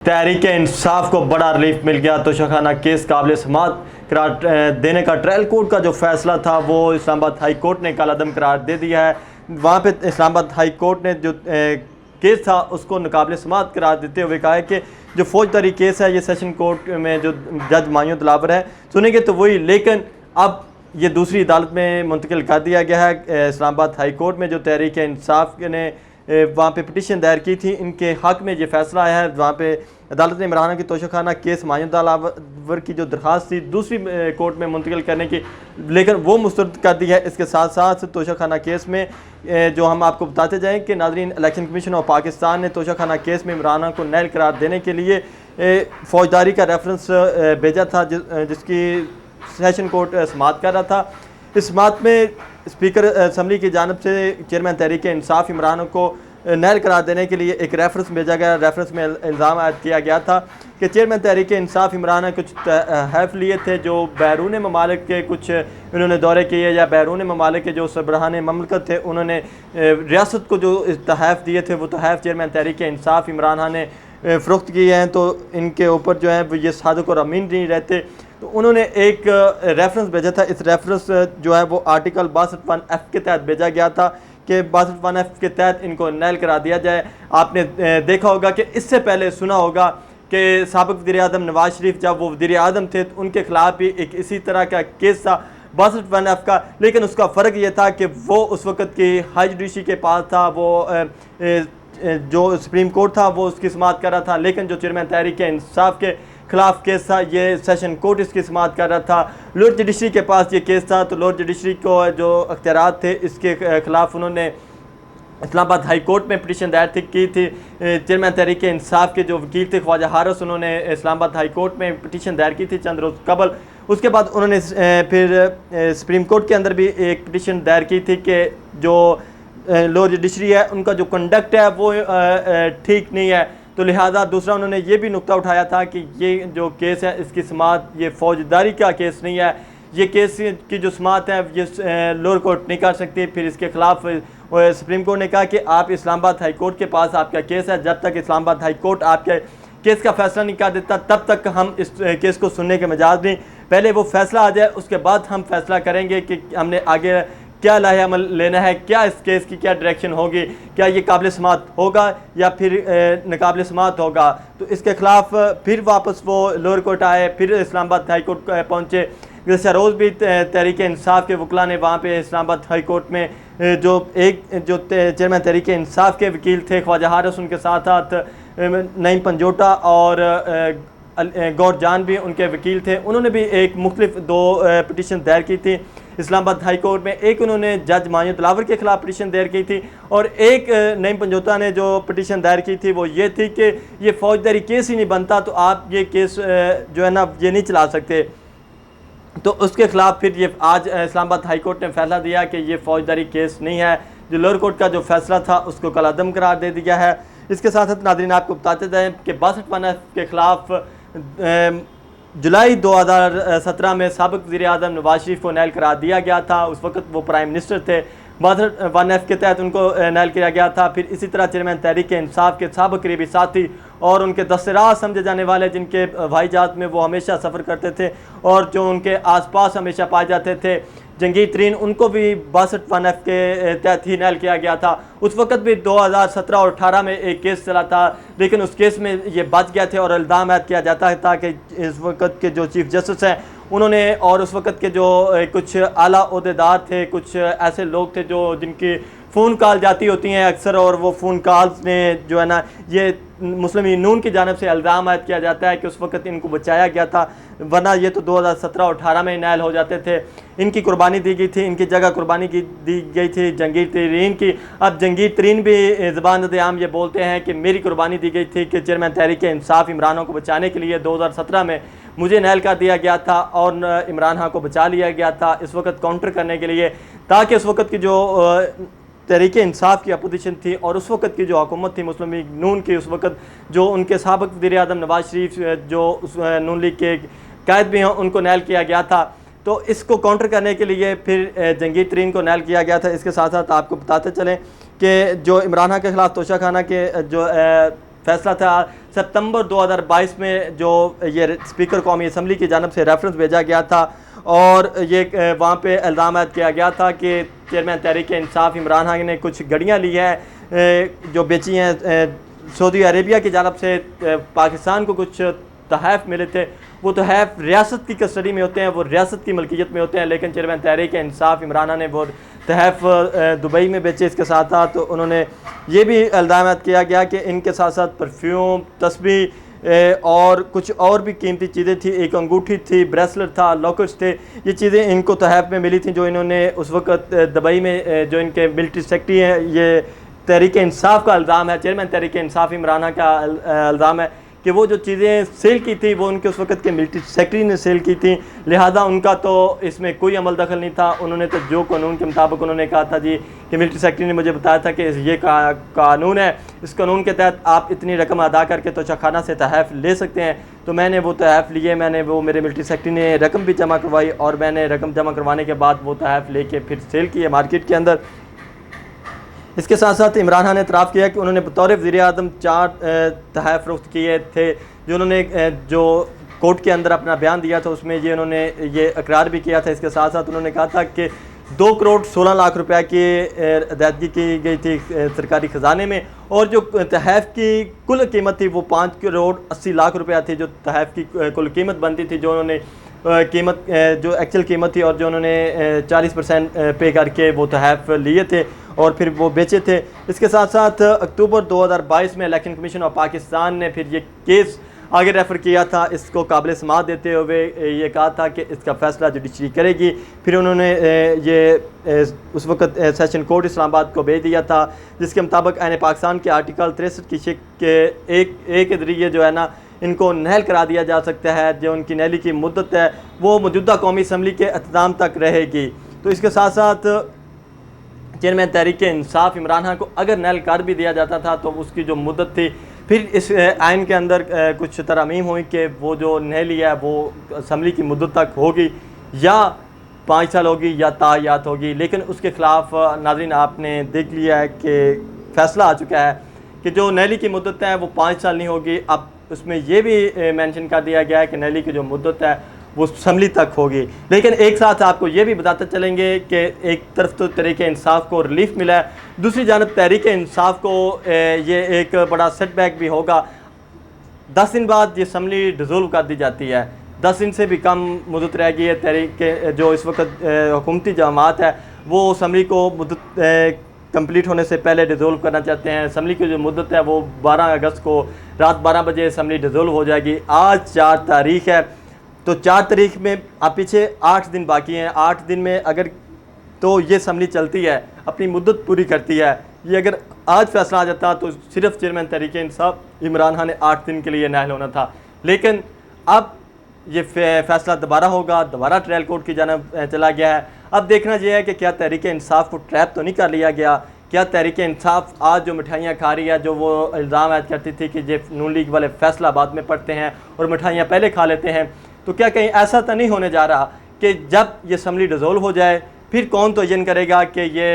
तहरीक इंसाफ को बड़ा रिलीफ मिल गया। तोशाखाना केस काबिल समाअत करार देने का ट्रायल कोर्ट का जो फैसला था वो इस्लामाबाद हाई कोर्ट ने कालादम करार दे दिया है। वहाँ पे इस्लामाबाद हाई कोर्ट ने जो केस था उसको नाकाबिल समाअत करार देते हुए कहा है कि जो फौजदारी केस है ये सेशन कोर्ट में जो जज मायूं दिलावर है सुनेंगे तो वही, लेकिन अब ये दूसरी अदालत में मुंतकिल कर दिया गया है। इस्लामाबाद हाई कोर्ट में जो तहरीक इंसाफ ने वहाँ पे पिटीशन दायर की थी, इनके हक़ में ये फैसला आया है। वहाँ पे अदालत ने इमरान की तोशाखाना केस मायूं दिलावर की जो दरख्वास्त थी दूसरी कोर्ट में मुंतकिल करने की, लेकिन वो मुस्तरद कर दी है। इसके साथ साथ तोशाखाना केस में जो हम आपको बताते जाएँ कि नाज़रीन, इलेक्शन कमीशन ऑफ पाकिस्तान ने तोशाखाना केस में इमरान को नैल करार देने के लिए फौजदारी का रेफरेंस भेजा था, जिसकी सेशन कोर्ट समाअत कर रहा था। इस समाअत में स्पीकर असम्बली की जानिब से चेयरमैन तहरीक इंसाफ इमरान को नैल करार देने के लिए एक रेफरेंस भेजा गया। रेफरेंस में इल्ज़ाम आयद किया गया था कि चेयरमैन तहरीक इंसाफ इमरान ने कुछ तहफ़ लिए थे जो बैरून ममालिक के कुछ इन्होंने दौरे किए, या बैरून ममालिक के जो सरबराहान ममलकत थे उन्होंने रियासत को जो तहफ़ दिए थे वो तहफ़ चेयरमैन तहरीक इंसाफ इमरान ने फ़रोख्त किए हैं। तो इनके ऊपर जो है ये सादिक और अमीन नहीं रहते, तो उन्होंने एक रेफरेंस भेजा था। इस रेफरेंस जो है वो आर्टिकल 62(1)(f) के तहत भेजा गया था कि 62(1)(f) के तहत इनको नैल करा दिया जाए। आपने देखा होगा कि इससे पहले सुना होगा कि साबिक़ वज़ीर-ए-आज़म नवाज शरीफ जब वो वज़ीर-ए-आज़म थे तो उनके ख़िलाफ़ भी एक इसी तरह का केस था 62(1)(f) का, लेकिन उसका फ़र्क ये था कि वो उस वक़्त की हाई जुडिशरी के पास था, वो जो सुप्रीम कोर्ट था वो उसकी समाअत कर रहा था, लेकिन जो चेयरमैन तहरीक इंसाफ के खिलाफ केस था ये सेशन कोर्ट इसकी समाअत कर रहा था। लोअर जुडिशरी के पास ये केस था, तो लोअर जुडिशरी को जो अख्तियारात थे इसके खिलाफ उन्होंने इस्लामाबाद हाई कोर्ट में पिटीशन दायर की थी। चेयरमैन तहरीक इंसाफ के जो वकील थे ख्वाजा हारिस, उन्होंने इस्लामाबाद हाई कोर्ट में पिटीशन दायर की थी चंद रोज़ कबल। उसके बाद उन्होंने फिर सुप्रीम कोर्ट के अंदर भी एक पिटीशन दायर की थी कि जो लोअर जुडिशरी है उनका जो कंडक्ट है वो ठीक नहीं है, तो लिहाजा दूसरा उन्होंने ये भी नुक्ता उठाया था कि ये जो केस है इसकी समाअत ये फौजदारी का केस नहीं है, ये केस की जो समाअत है ये लोअर कोर्ट नहीं कर सकती। फिर इसके खिलाफ सुप्रीम कोर्ट ने कहा कि आप इस्लामाबाद हाई कोर्ट के पास आपका केस है, जब तक इस्लामाबाद हाई कोर्ट आपके केस का फैसला नहीं कर देता तब तक हम इस केस को सुनने के मजाज नहीं, पहले वो फैसला आ जाए उसके बाद हम फैसला करेंगे कि हमने आगे क्या लाहे अमल लेना है, क्या इस केस की क्या डायरेक्शन होगी, क्या ये काबिल समाअत होगा या फिर नाकाबिल समाअत होगा। तो इसके खिलाफ फिर वापस वो लोअर कोर्ट आए, फिर इस्लामाबाद हाई कोर्ट पहुँचे। गुज़श्ता रोज़ भी तहरीक इंसाफ के वकला ने वहाँ पे इस्लामाबाद हाई कोर्ट में जो चेयरमैन तहरीक इंसाफ के वकील थे ख्वाजा हारिस, उनके साथ साथ नईम पंजोटा और गौर जान भी उनके वकील थे, उन्होंने भी एक मुख्तलिफ दो पिटीशन दायर की थी इस्लामाबाद हाई कोर्ट में। एक उन्होंने जज मायूं दिलावर के खिलाफ पिटीशन दायर की थी और एक नईम पंजोता ने जो पिटीशन दायर की थी वो ये थी कि ये फौजदारी केस ही नहीं बनता तो आप ये केस जो है ना ये नहीं चला सकते। तो उसके खिलाफ फिर ये आज इस्लामाबाद हाई कोर्ट ने फैसला दिया कि ये फौजदारी केस नहीं है, जो लोअर कोर्ट का जो फैसला था उसको कलादम करार दे दिया है। इसके साथ साथ नाज़रीन आपको बताते जाएँ कि 62(1)(f) के खिलाफ जुलाई 2017 में साबिक़ वज़ीर-ए-आज़म नवाज शरीफ को नैल करार दिया गया था। उस वक्त वो प्राइम मिनिस्टर थे। 62(1)(f) के तहत उनको नैल किया गया था। फिर इसी तरह चेयरमैन तहरीक इंसाफ के साबिक़ करीबी साथी और उनके दस्तराज समझे जाने वाले जिनके हवाईजहाज़ में वो हमेशा सफ़र करते थे और जो उनके आसपास हमेशा पाए जाते थे, जंगीर तरीन, उनको भी 62(1)(f) के तहत ही नैल किया गया था। उस वक्त भी 2017 और 18 में एक केस चला था, लेकिन उस केस में ये बच गया थे और इल्ज़ाम ऐड किया जाता था कि इस वक्त के जो चीफ जस्टिस हैं उन्होंने और उस वक्त के जो कुछ आला ओहदेदार थे, कुछ ऐसे लोग थे जो जिनकी फ़ोन कॉल जाती होती हैं अक्सर, और वो फ़ोन कॉल्स ने जो है ना ये मुस्लिम नून की जानिब से इल्ज़ाम आयद किया जाता है कि उस वक्त इनको बचाया गया था, वरना ये तो 2017 और 18 में नैल हो जाते थे। इनकी कुर्बानी दी गई थी, इनकी जगह कुर्बानी दी गई थी जंगीर तरीन की। अब जंगीर तरीन भी ज़बान-ए-आम ये बोलते हैं कि मेरी कुर्बानी दी गई थी कि चेयरमैन तहरीक इंसाफ इमरान को बचाने के लिए 2017 में मुझे नैल कर दिया गया था और इमरान को बचा लिया गया था इस वक्त काउंटर करने के लिए, ताकि उस वक्त की जो तहरीक इंसाफ की अपोजिशन थी और उस वक्त की जो हुकूमत थी मुस्लिम लीग नून की, उस वक्त जो उनके साबिक़ वज़ीर-ए-आज़म नवाज शरीफ जो उस नून लीग के कायद भी हैं उनको नैल किया गया था। तो इसको काउंटर करने के लिए फिर जंगीर तरीन को नैल किया गया था। इसके साथ साथ आपको बताते चलें कि जो इमरान के ख़िलाफ़ तोशाखाना के जो फैसला था सितंबर 2022 में जो ये स्पीकर कौमी असम्बली की जानब से रेफरेंस भेजा गया था और ये वहाँ पे इल्ज़ाम किया गया था कि चेयरमैन तहरीक इंसाफ इमरान खान ने कुछ गाड़ियाँ ली हैं जो बेची हैं सऊदी अरेबिया की जानब से पाकिस्तान को कुछ तहफ़ मिले थे। वो तहफ़ रियासत की कस्टडी में होते हैं, वो रियासत की मलकियत में होते हैं, लेकिन चेयरमैन तहरीक इंसाफ इमरान खान ने वो तहफ़ दुबई में बेचे। इसके साथ साथ तो उन्होंने ये भी इल्ज़ाम किया गया कि इनके साथ साथ परफ्यूम, तस्बीह और कुछ और भी कीमती चीज़ें थी, एक अंगूठी थी, ब्रेसलेट था, लॉकेट्स थे, ये चीज़ें इनको तहफ़ में मिली थी जो इन्होंने उस वक़्त दुबई में जो इनके मिलिट्री सेक्रेटरी हैं, ये तहरीक इंसाफ का इल्ज़ाम है, चेयरमैन तहरीक इंसाफ इमरान खान का इल्ज़ाम है कि वो जो चीज़ें सेल की थी वो उनके उस वक़्त के मिलिट्री सेक्रेटरी ने सेल की थी, लिहाजा उनका तो इसमें कोई अमल दखल नहीं था। उन्होंने तो जो कानून के मुताबिक उन्होंने कहा था जी कि मिलिट्री सेक्रेटरी ने मुझे बताया था कि ये कानून है, इस कानून के तहत आप इतनी रकम अदा करके तोशाखाना से तहफ़ ले सकते हैं। तो मैंने वो तहफ़ लिए, मैंने वो मेरे मिलिट्री सेक्रेटरी ने रकम भी जमा करवाई और मैंने रकम जमा करवाने के बाद वो तहफ़ लेके फिर सेल किए मार्केट के अंदर। इसके साथ साथ इमरान खान ने इतराफ़ किया कि उन्होंने बतौर वज़ीर-ए-आज़म 4 तहफ़ फ़रोख्त किए थे। जो उन्होंने जो कोर्ट के अंदर अपना बयान दिया था उसमें ये उन्होंने ये इकरार भी किया था। इसके साथ साथ उन्होंने कहा था कि 2 करोड़ 16 लाख रुपए की अदायगी की गई थी सरकारी ख़जाने में और जो तहफ़ की कुल कीमत थी वो 5 करोड़ 80 लाख रुपया थी, जो तहफ़ की कुल कीमत बनती थी, जो उन्होंने कीमत जो एक्चुअल कीमत थी और जो उन्होंने 40% पे करके वो तहफ़ लिए थे और फिर वो बेचे थे। इसके साथ साथ अक्टूबर 2022 में इलेक्शन कमीशन ऑफ पाकिस्तान ने फिर ये केस आगे रेफ़र किया था, इसको काबिल समाअत देते हुए ये कहा था कि इसका फ़ैसला जुडिशरी करेगी। फिर उन्होंने ये उस वक़्त सेशन कोर्ट इस्लामाबाद को भेज दिया था, जिसके मुताबिक आईन पाकिस्तान के आर्टिकल 63 की शिक के एक के ज़रिए जो है ना इनको नहल करा दिया जा सकता है। जो उनकी नहली की मुद्दत है वो मौजूदा कौमी असम्बली के अख्ताम तक रहेगी। तो इसके साथ साथ चेयरमैन तहरीक इंसाफ इमरान खान को अगर नहल कर भी दिया जाता था तो उसकी जो मुद्दत थी, फिर इस आइन के अंदर कुछ तरमीम हुई कि वो जो नहली है वो असम्बली की मुद्दत तक होगी या 5 साल होगी या तायात होगी। लेकिन उसके ख़िलाफ़ नाज़रीन आपने देख लिया है कि फ़ैसला आ चुका है कि जो नहली की मुद्दत है वो 5 साल नहीं होगी। अब उसमें ये भी मेंशन कर दिया गया है कि नहली की जो मुद्दत है वो असम्बली तक होगी। लेकिन एक साथ आपको ये भी बताते चलेंगे कि एक तरफ तो तहरीक इंसाफ को रिलीफ मिला है, दूसरी जानब तहरीक इंसाफ को ये एक बड़ा सेटबैक भी होगा। 10 दिन बाद ये असम्बली डिसोल्व कर दी जाती है, 10 दिन से भी कम मुद्दत रह गई है। तहरीक जो इस वक्त हुकूमती जमात है वो असम्बली को मुद्दत कंप्लीट होने से पहले डिसोल्व करना चाहते हैं। असम्बली की जो मुद्दत है वो 12 अगस्त को रात 12 बजे असम्बली डिसोल्व हो जाएगी। आज 4 तारीख है, तो 4 तारीख में आप पीछे 8 दिन बाकी हैं। 8 दिन में अगर तो ये असम्बली चलती है, अपनी मुद्दत पूरी करती है। ये अगर आज फैसला आ जाता तो सिर्फ चेयरमैन तहरीक इंसाफ इमरान खान ने 8 दिन के लिए नाअहल होना था। लेकिन अब ये फैसला दोबारा होगा, दोबारा ट्रायल कोर्ट की जानब चला गया है। अब देखना यह है कि क्या तहरीक इंसाफ को ट्रैप तो नहीं कर लिया गया, क्या तहरीक इंसाफ आज जो मिठाइयाँ खा रही है, जो वो इल्ज़ाम ऐड करती थी कि ये नून लीग वाले फैसला बाद में पढ़ते हैं और मिठाइयाँ पहले खा लेते हैं, तो क्या कहीं ऐसा तो नहीं होने जा रहा कि जब ये असम्बली डिसोल्व हो जाए फिर कौन तो यकीन करेगा कि ये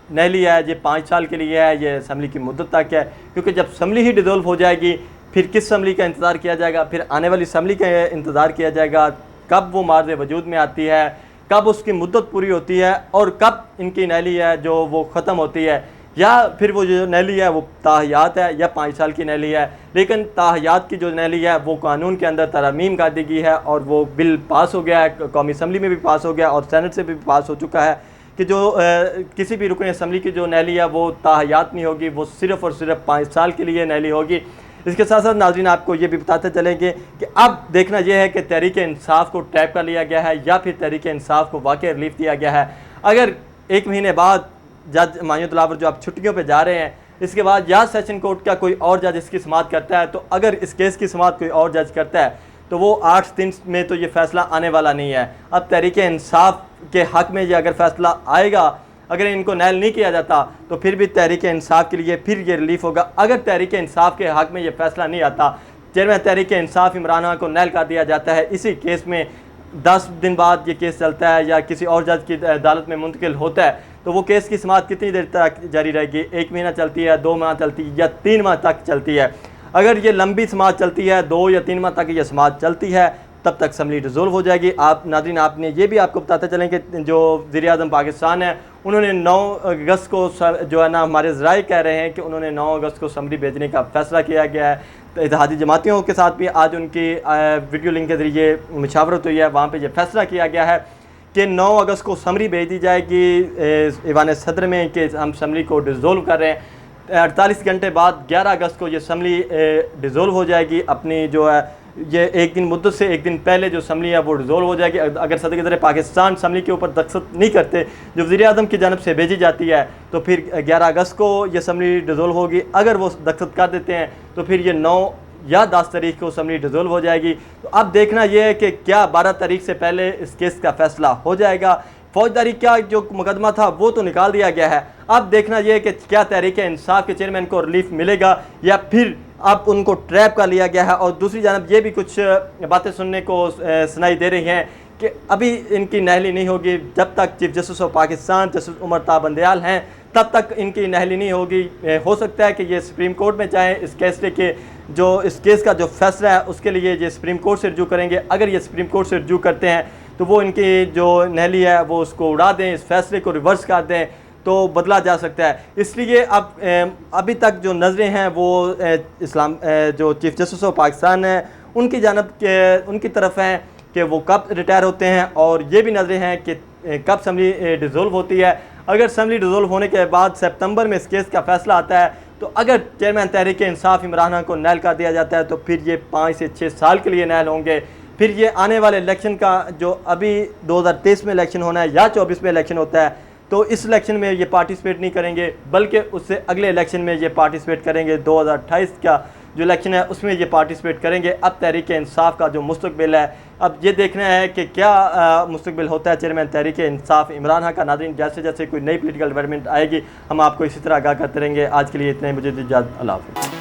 नहली है, ये 5 साल के लिए है, ये असम्बली की मुद्दत तक है। क्योंकि जब असम्बली ही डिसोल्व हो जाएगी फिर किस असम्बली का इंतज़ार किया जाएगा, फिर आने वाली असम्बली का इंतज़ार किया जाएगा, कब वो मार्ज़ वजूद में आती है, कब उसकी मुद्दत पूरी होती है और कब इनकी नहली है जो वो ख़त्म होती है, या फिर वो जो नहली है वो ताहयात है या 5 साल की नहली है। लेकिन ताहयात की जो नहली है वो कानून के अंदर तरमीम कर दी गई है और वो बिल पास हो गया है, कौमी असम्बली में भी पास हो गया और सेनेट से भी पास हो चुका है कि जो किसी भी रुकन असम्बली की जो नहली है वो ताहयात नहीं होगी, वो सिर्फ़ और सिर्फ 5 साल के लिए नहली होगी। इसके साथ साथ नाज़रीन आपको ये भी बताते चलेंगे कि अब देखना यह है कि तहरीक इंसाफ को ट्रैप कर लिया गया है या फिर तहरीक इंसाफ को वाकई रिलीफ दिया गया है। अगर 1 महीने बाद जज मायूद दिलावर जो आप छुट्टियों पे जा रहे हैं, इसके बाद या सेशन कोर्ट का कोई और जज इसकी समाअत करता है, तो अगर इस केस की समाअत कोई और जज करता है तो वो 8 दिन में तो ये फ़ैसला आने वाला नहीं है। अब तहरीक इंसाफ के हक़ में ये अगर फ़ैसला आएगा, अगर इनको नहल नहीं किया जाता तो फिर भी तहरीक इंसाफ के लिए फिर ये रिलीफ होगा। अगर तहरीक इंसाफ के हक़ में ये फ़ैसला नहीं आता, चेयरमैन तहरीक इंसाफ इमरान खान को नहल कर दिया जाता है, इसी केस में 10 दिन बाद ये केस चलता है या किसी और जज की अदालत में मुंतकिल होता है, तो वो केस की समाअत कितनी देर तक जारी रहेगी? 1 महीना चलती है, 2 माह चलती है या 3 माह तक चलती है? अगर ये लंबी समाअत चलती है, 2 या 3 माह तक ये समाअत चलती है, तब तक असम्बली डिज़ोल्व हो जाएगी। आप नाज़रीन, आपने ये भी आपको बताते चलें कि जो वज़ीर-ए-आज़म पाकिस्तान है, उन्होंने 9 अगस्त को जो है ना, हमारे ज़राए कह रहे हैं कि उन्होंने 9 अगस्त को असम्बली भेजने का फ़ैसला किया गया है। तो इत्तेहादी जमातियों के साथ भी आज उनकी वीडियो लिंक के ज़रिए मुशावरत हुई है, वहाँ पर यह फ़ैसला किया गया है कि 9 अगस्त को असम्बली भेज दी जाएगी ईवान सदर में कि हम असम्बली को डिज़ोल्व कर रहे हैं। 48 घंटे बाद 11 अगस्त को ये असम्बली डिज़ोल्व हो जाएगी। अपनी जो है ये एक दिन मुद्दत से एक दिन पहले जो असम्बली है वो डिज़ोल्व हो जाएगी। अगर सदर पाकिस्तान असम्बली के ऊपर दस्तखत नहीं करते जो वज़ीर-ए-आज़म की जानब से भेजी जाती है, तो फिर 11 अगस्त को ये असम्बली डिज़ोल्व होगी। अगर वो दस्तखत कर देते हैं तो फिर ये 9 या 10 तारीख को असम्बली डिज़ोल्व हो जाएगी। तो अब देखना यह है कि क्या 12 तारीख से पहले इस केस का फ़ैसला हो जाएगा। फौजदारी का जो मुकदमा था वो तो निकाल दिया गया है। अब देखना यह है कि क्या तहरीक इंसाफ के चेयरमैन को रिलीफ मिलेगा या फिर अब उनको ट्रैप कर लिया गया है। और दूसरी जानब ये भी कुछ बातें सुनने को सुनाई दे रही हैं कि अभी इनकी नहली नहीं होगी जब तक chief justice of Pakistan justice Umar Ata Bandial हैं, तब तक इनकी नहली नहीं होगी। हो सकता है कि ये सुप्रीम कोर्ट में चाहें, इस केस का जो फैसला है उसके लिए ये सुप्रीम कोर्ट से रजू करेंगे। अगर ये सुप्रीम कोर्ट से रजू करते हैं तो वो इनकी जो नहली है वो उसको उड़ा दें, इस फैसले को रिवर्स कर दें तो बदला जा सकता है। इसलिए अब अभी तक जो नज़रें हैं वो जो चीफ जस्टिस ऑफ पाकिस्तान है उनकी जानब के उनकी तरफ हैं कि वो कब रिटायर होते हैं, और ये भी नज़रें हैं कि कब असम्बली डिज़ोल्व होती है। अगर असम्बली डिज़ोल्व होने के बाद सितंबर में इस केस का फ़ैसला आता है तो अगर चेयरमैन तहरीक इंसाफ इमरान खान को नहल कर दिया जाता है तो फिर ये 5 से 6 साल के लिए नहल होंगे। फिर ये आने वाले इलेक्शन का जो अभी 2023 में इलेक्शन होना है या 24 में इलेक्शन होता है, तो इस इलेक्शन में ये पार्टिसिपेट नहीं करेंगे, बल्कि उससे अगले इलेक्शन में ये पार्टिसिपेट करेंगे। 2028 का जो इलेक्शन है उसमें ये पार्टिसिपेट करेंगे। अब तहरीक इंसाफ का जो मुस्तकबिल है, अब ये देखना है कि क्या मुस्तकबिल होता है चेयरमैन तहरीक इंसाफ इमरान खान का। नाज़रीन, जैसे जैसे कोई नई पॉलिटिकल डेवलपमेंट आएगी हम आपको इसी तरह आगाह करते रहेंगे। आज के लिए इतना ही, मुझे इजाज़त, अल्लाह हाफ़िज़।